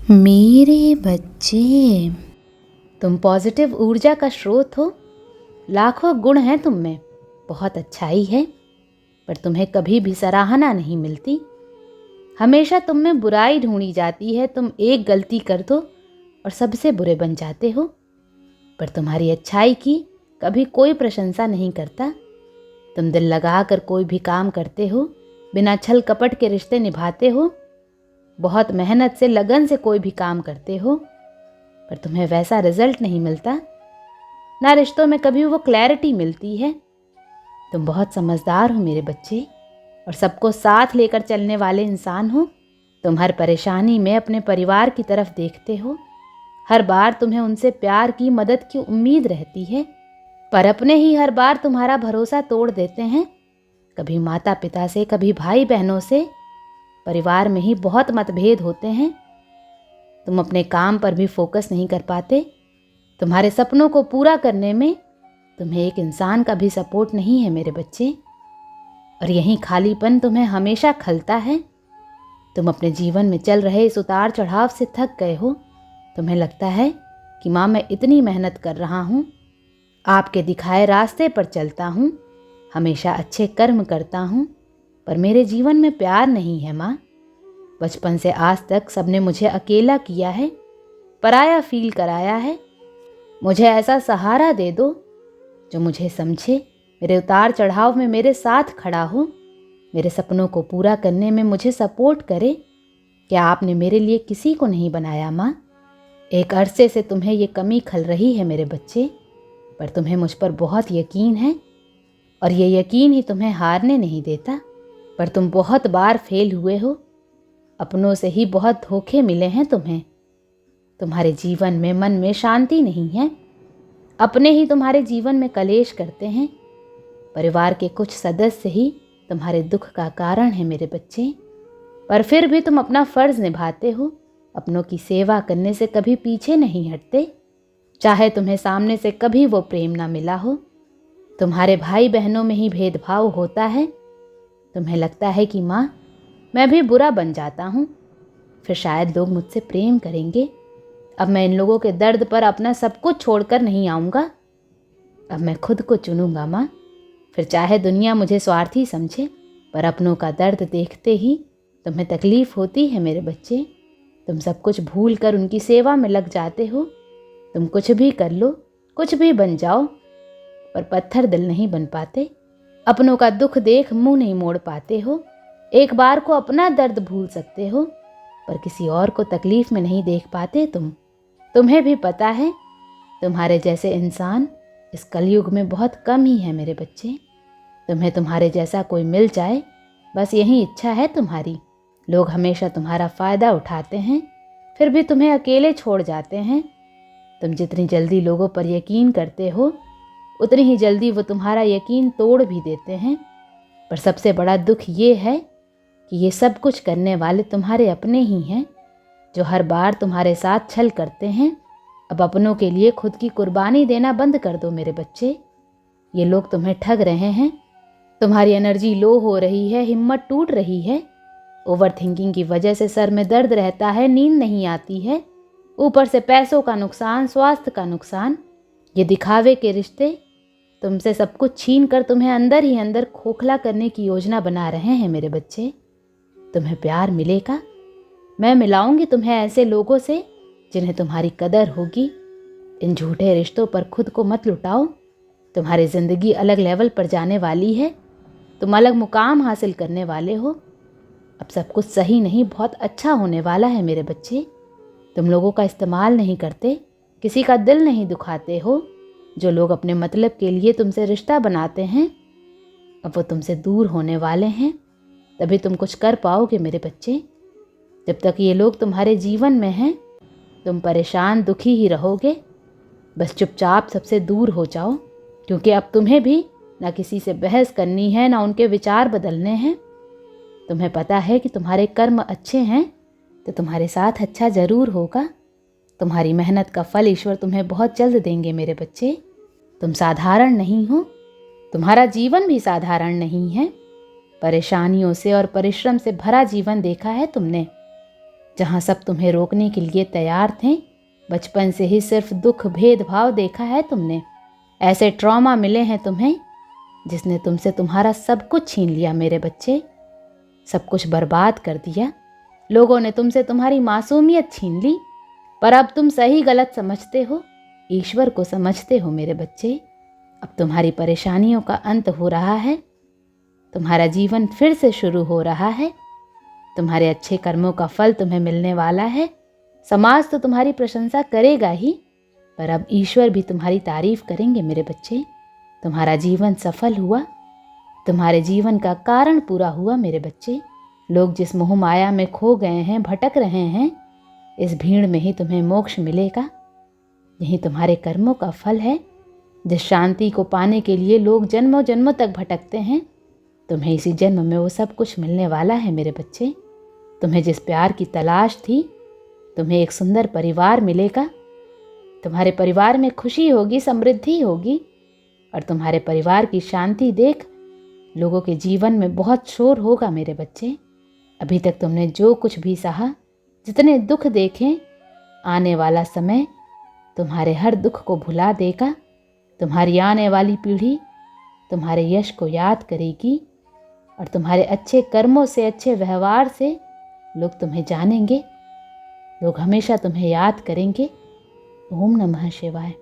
मेरे बच्चे, तुम पॉजिटिव ऊर्जा का स्रोत हो। लाखों गुण हैं तुम में, बहुत अच्छाई है, पर तुम्हें कभी भी सराहना नहीं मिलती। हमेशा तुम में बुराई ढूंढी जाती है। तुम एक गलती कर दो और सबसे बुरे बन जाते हो। पर तुम्हारी अच्छाई की कभी कोई प्रशंसा नहीं करता। तुम दिल लगाकर कोई भी काम करते हो, बिना छल कपट के रिश्ते निभाते हो, बहुत मेहनत से लगन से कोई भी काम करते हो, पर तुम्हें वैसा रिजल्ट नहीं मिलता। ना रिश्तों में कभी वो क्लैरिटी मिलती है। तुम बहुत समझदार हो मेरे बच्चे, और सबको साथ लेकर चलने वाले इंसान हो। तुम हर परेशानी में अपने परिवार की तरफ देखते हो। हर बार तुम्हें उनसे प्यार की, मदद की उम्मीद रहती है, पर अपने ही हर बार तुम्हारा भरोसा तोड़ देते हैं। कभी माता पिता से, कभी भाई बहनों से। परिवार में ही बहुत मतभेद होते हैं। तुम अपने काम पर भी फोकस नहीं कर पाते। तुम्हारे सपनों को पूरा करने में तुम्हें एक इंसान का भी सपोर्ट नहीं है मेरे बच्चे, और यही खालीपन तुम्हें हमेशा खलता है। तुम अपने जीवन में चल रहे इस उतार चढ़ाव से थक गए हो। तुम्हें लगता है कि माँ, मैं इतनी मेहनत कर रहा हूँ, आपके दिखाए रास्ते पर चलता हूँ, हमेशा अच्छे कर्म करता हूँ, पर मेरे जीवन में प्यार नहीं है माँ। बचपन से आज तक सबने मुझे अकेला किया है, पराया फील कराया है। मुझे ऐसा सहारा दे दो जो मुझे समझे, मेरे उतार चढ़ाव में मेरे साथ खड़ा हो, मेरे सपनों को पूरा करने में मुझे सपोर्ट करे। क्या आपने मेरे लिए किसी को नहीं बनाया माँ? एक अरसे से तुम्हें ये कमी खल रही है मेरे बच्चे, पर तुम्हें मुझ पर बहुत यकीन है, और ये यकीन ही तुम्हें हारने नहीं देता। पर तुम बहुत बार फेल हुए हो। अपनों से ही बहुत धोखे मिले हैं तुम्हें। तुम्हारे जीवन में, मन में शांति नहीं है। अपने ही तुम्हारे जीवन में कलेश करते हैं। परिवार के कुछ सदस्य ही तुम्हारे दुख का कारण है मेरे बच्चे, पर फिर भी तुम अपना फर्ज निभाते हो। अपनों की सेवा करने से कभी पीछे नहीं हटते, चाहे तुम्हें सामने से कभी वो प्रेम ना मिला हो। तुम्हारे भाई बहनों में ही भेदभाव होता है। तुम्हें लगता है कि माँ, मैं भी बुरा बन जाता हूँ, फिर शायद लोग मुझसे प्रेम करेंगे। अब मैं इन लोगों के दर्द पर अपना सब कुछ छोड़कर नहीं आऊँगा। अब मैं खुद को चुनूंगा माँ। फिर चाहे दुनिया मुझे स्वार्थी समझे, पर अपनों का दर्द देखते ही तुम्हें तकलीफ होती है मेरे बच्चे। तुम सब कुछ भूल कर उनकी सेवा में लग जाते हो। तुम कुछ भी कर लो, कुछ भी बन जाओ, पर पत्थर दिल नहीं बन पाते। अपनों का दुख देख मुंह नहीं मोड़ पाते हो। एक बार को अपना दर्द भूल सकते हो, पर किसी और को तकलीफ में नहीं देख पाते तुम। तुम्हें भी पता है, तुम्हारे जैसे इंसान इस कलयुग में बहुत कम ही है मेरे बच्चे। तुम्हें तुम्हारे जैसा कोई मिल जाए, बस यही इच्छा है तुम्हारी। लोग हमेशा तुम्हारा फ़ायदा उठाते हैं, फिर भी तुम्हें अकेले छोड़ जाते हैं। तुम जितनी जल्दी लोगों पर यकीन करते हो, उतनी ही जल्दी वो तुम्हारा यकीन तोड़ भी देते हैं। पर सबसे बड़ा दुख ये है कि ये सब कुछ करने वाले तुम्हारे अपने ही हैं, जो हर बार तुम्हारे साथ छल करते हैं। अब अपनों के लिए खुद की कुर्बानी देना बंद कर दो मेरे बच्चे। ये लोग तुम्हें ठग रहे हैं। तुम्हारी एनर्जी लो हो रही है, हिम्मत टूट रही है। ओवर थिंकिंग की वजह से सर में दर्द रहता है, नींद नहीं आती है, ऊपर से पैसों का नुकसान, स्वास्थ्य का नुकसान। ये दिखावे के रिश्ते तुमसे सब कुछ छीन कर तुम्हें अंदर ही अंदर खोखला करने की योजना बना रहे हैं मेरे बच्चे। तुम्हें प्यार मिलेगा, मैं मिलाऊंगी तुम्हें ऐसे लोगों से जिन्हें तुम्हारी कदर होगी। इन झूठे रिश्तों पर खुद को मत लुटाओ। तुम्हारी ज़िंदगी अलग लेवल पर जाने वाली है। तुम अलग मुकाम हासिल करने वाले हो। अब सब कुछ सही नहीं, बहुत अच्छा होने वाला है मेरे बच्चे। तुम लोगों का इस्तेमाल नहीं करते, किसी का दिल नहीं दुखाते हो। जो लोग अपने मतलब के लिए तुमसे रिश्ता बनाते हैं, अब वो तुमसे दूर होने वाले हैं। तभी तुम कुछ कर पाओगे मेरे बच्चे। जब तक ये लोग तुम्हारे जीवन में हैं, तुम परेशान, दुखी ही रहोगे। बस चुपचाप सबसे दूर हो जाओ, क्योंकि अब तुम्हें भी ना किसी से बहस करनी है, ना उनके विचार बदलने हैं। तुम्हें पता है कि तुम्हारे कर्म अच्छे हैं तो तुम्हारे साथ अच्छा ज़रूर होगा। तुम्हारी मेहनत का फल ईश्वर तुम्हें बहुत जल्द देंगे मेरे बच्चे। तुम साधारण नहीं हो, तुम्हारा जीवन भी साधारण नहीं है। परेशानियों से और परिश्रम से भरा जीवन देखा है तुमने। जहाँ सब तुम्हें रोकने के लिए तैयार थे। बचपन से ही सिर्फ दुख भेदभाव देखा है तुमने। ऐसे ट्रॉमा मिले हैं तुम्हें जिसने तुमसे तुम्हारा सब कुछ छीन लिया मेरे बच्चे, सब कुछ बर्बाद कर दिया। लोगों ने तुमसे तुम्हारी मासूमियत छीन ली। पर अब तुम सही गलत समझते हो, ईश्वर को समझते हो मेरे बच्चे। अब तुम्हारी परेशानियों का अंत हो रहा है, तुम्हारा जीवन फिर से शुरू हो रहा है। तुम्हारे अच्छे कर्मों का फल तुम्हें मिलने वाला है। समाज तो तुम्हारी प्रशंसा करेगा ही, पर अब ईश्वर भी तुम्हारी तारीफ करेंगे मेरे बच्चे। तुम्हारा जीवन सफल हुआ, तुम्हारे जीवन का कारण पूरा हुआ मेरे बच्चे। लोग जिस मोह माया में खो गए हैं, भटक रहे हैं, इस भीड़ में ही तुम्हें मोक्ष मिलेगा। यही तुम्हारे कर्मों का फल है। जिस शांति को पाने के लिए लोग जन्मों जन्मों तक भटकते हैं, तुम्हें इसी जन्म में वो सब कुछ मिलने वाला है मेरे बच्चे। तुम्हें जिस प्यार की तलाश थी, तुम्हें एक सुंदर परिवार मिलेगा। तुम्हारे परिवार में खुशी होगी, समृद्धि होगी, और तुम्हारे परिवार की शांति देख लोगों के जीवन में बहुत शोर होगा मेरे बच्चे। अभी तक तुमने जो कुछ भी सहा, जितने दुख देखे, आने वाला समय तुम्हारे हर दुख को भुला देगा। तुम्हारी आने वाली पीढ़ी तुम्हारे यश को याद करेगी, और तुम्हारे अच्छे कर्मों से, अच्छे व्यवहार से लोग तुम्हें जानेंगे। लोग हमेशा तुम्हें याद करेंगे। ओम नमः शिवाय।